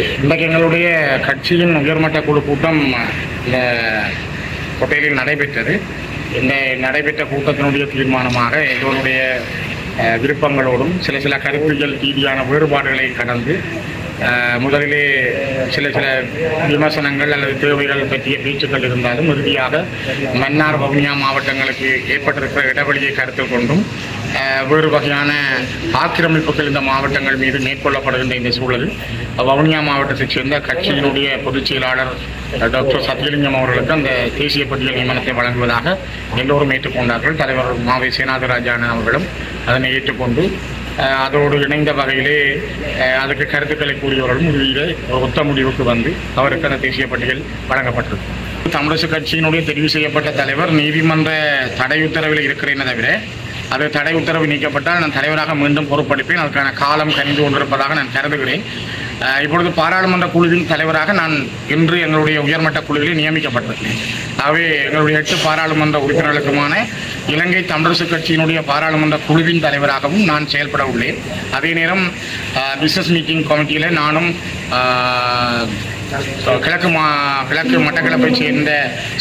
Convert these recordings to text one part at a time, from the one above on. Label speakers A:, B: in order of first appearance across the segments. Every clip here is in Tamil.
A: இன்றைக்கு எங்களுடைய கட்சியின் உயர்மட்ட குழு கூட்டம் இந்த கொட்டையில் நடைபெற்றது. இந்த நடைபெற்ற கூட்டத்தினுடைய தீர்மானமாக எங்களுடைய விருப்பங்களோடும் சில கருத்துக்கள் ரீதியான வேறுபாடுகளை கடந்து முதலிலே சில விமர்சனங்கள் அல்லது தேவைகள் பற்றிய பேச்சுக்கள் இருந்தாலும் இறுதியாக மன்னார் வவுனியா மாவட்டங்களுக்கு ஏற்பட்டிருக்கிற இடைவெளியை கருத்தில் கொண்டும் வேறு வகையான ஆக்கிரமிப்புகள் இந்த மாவட்டங்கள் மீது மேற்கொள்ளப்படுகின்ற இந்த சூழலில் வவுனியா மாவட்டத்தைச் சேர்ந்த கட்சியினுடைய பொதுச் செயலாளர் டாக்டர் சத்தியலிங்கம் அவர்களுக்கு அந்த தேசிய பட்டியல் நியமனத்தை வழங்குவதாக எல்லோரும் ஏற்றுக்கொண்டார்கள். தலைவர் மாவை சேனாதிராஜன் அவர்களும் அதனை ஏற்றுக்கொண்டு அதோடு இணைந்த வகையிலே அதுக்கு கருத்துக்களை கூறியவர்களும் இறுதியிலே ஒரு ஒத்த முடிவுக்கு வந்து அவருக்கு அந்த தேசிய பட்டியல் வழங்கப்பட்டது. தமிழரசு கட்சியினுடைய தெரிவு செய்யப்பட்ட தலைவர் நீதிமன்ற தடை உத்தரவில் இருக்கிறேன் தவிர அது தடை உத்தரவு நீக்கப்பட்டால் நான் தலைவராக மீண்டும் பொறுப்பெடுப்பேன். அதுக்கான காலம் கனிந்து கொண்டிருப்பதாக நான் கருதுகிறேன். இப்பொழுது பாராளுமன்ற குழுவின் தலைவராக நான் இன்று எங்களுடைய உயர்மட்ட குழுவிலே நியமிக்கப்பட்டிருக்கிறேன். ஆகவே எங்களுடைய 8 பாராளுமன்ற உறுப்பினர்களுக்குமான இலங்கை தமிழரசு கட்சியினுடைய பாராளுமன்ற குழுவின் தலைவராகவும் நான் செயல்பட உள்ளேன். அதே நேரம் பிசினஸ் மீட்டிங் கமிட்டியில் நானும் கிழக்கு மட்டக்களப்பை சேர்ந்த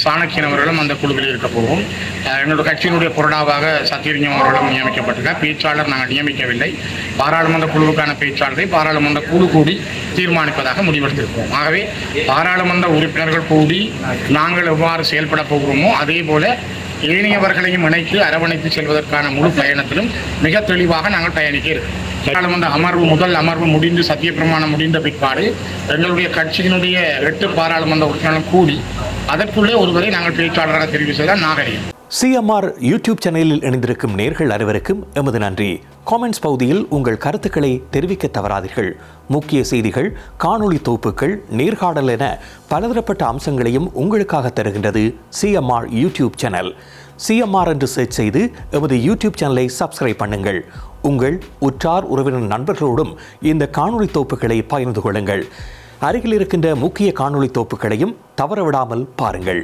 A: சாணக்கியன் அவர்களும் அந்த குழுவில் இருக்க போகும். எங்களுடைய கட்சியினுடைய பொருளாவாக சத்தியலிங்கம் அவர்களும் நியமிக்கப்பட்டிருக்க. பேச்சாளர் நாங்கள் நியமிக்கவில்லை. பாராளுமன்ற குழுவுக்கான பேச்சாளரை பாராளுமன்ற குழு கூடி தீர்மானிப்பதாக முடிவெடுத்திருக்கிறோம். ஆகவே பாராளுமன்ற உறுப்பினர்கள் கூடி நாங்கள் எவ்வாறு செயல்பட போகிறோமோ அதே போல ஏனையவர்களையும் இணைத்து அரவணைத்து செல்வதற்கான முழு பயணத்திலும் மிக தெளிவாக நாங்கள் பயணிக்க இருக்கோம். பாராளுமன்ற அமர்வு முதல் அமர்வு முடிந்து சத்திய பிரமாணம் முடிந்த பிற்பாடு எங்களுடைய கட்சியினுடைய 8 பாராளுமன்ற உறுப்பினர்கள் கூடி அதற்குள்ளே ஒருவரை நாங்கள் பேச்சாளராக தெரிவு செய்தால் நாகரிகம்.
B: CMR யூடியூப் சேனலில் இணைந்திருக்கும் நேர்கள் அனைவருக்கும் எமது நன்றி. காமெண்ட்ஸ் பகுதியில் உங்கள் கருத்துக்களை தெரிவிக்க தவறாதீர்கள். முக்கிய செய்திகள், காணொளி தொகுப்புகள், நேர்காணல் என பலதரப்பட்ட அம்சங்களையும் உங்களுக்காக தருகின்றது CMR யூடியூப் சேனல். CMR என்று சர்ச் செய்து எமது யூடியூப் சேனலை சப்ஸ்கிரைப் பண்ணுங்கள். உங்கள் உற்றார் உறவினர் நண்பர்களோடும் இந்த காணொளி தொகுப்புகளை பகிர்ந்து கொள்ளுங்கள். அருகில் இருக்கின்ற முக்கிய காணொளி தொகுப்புகளையும் தவறவிடாமல் பாருங்கள்.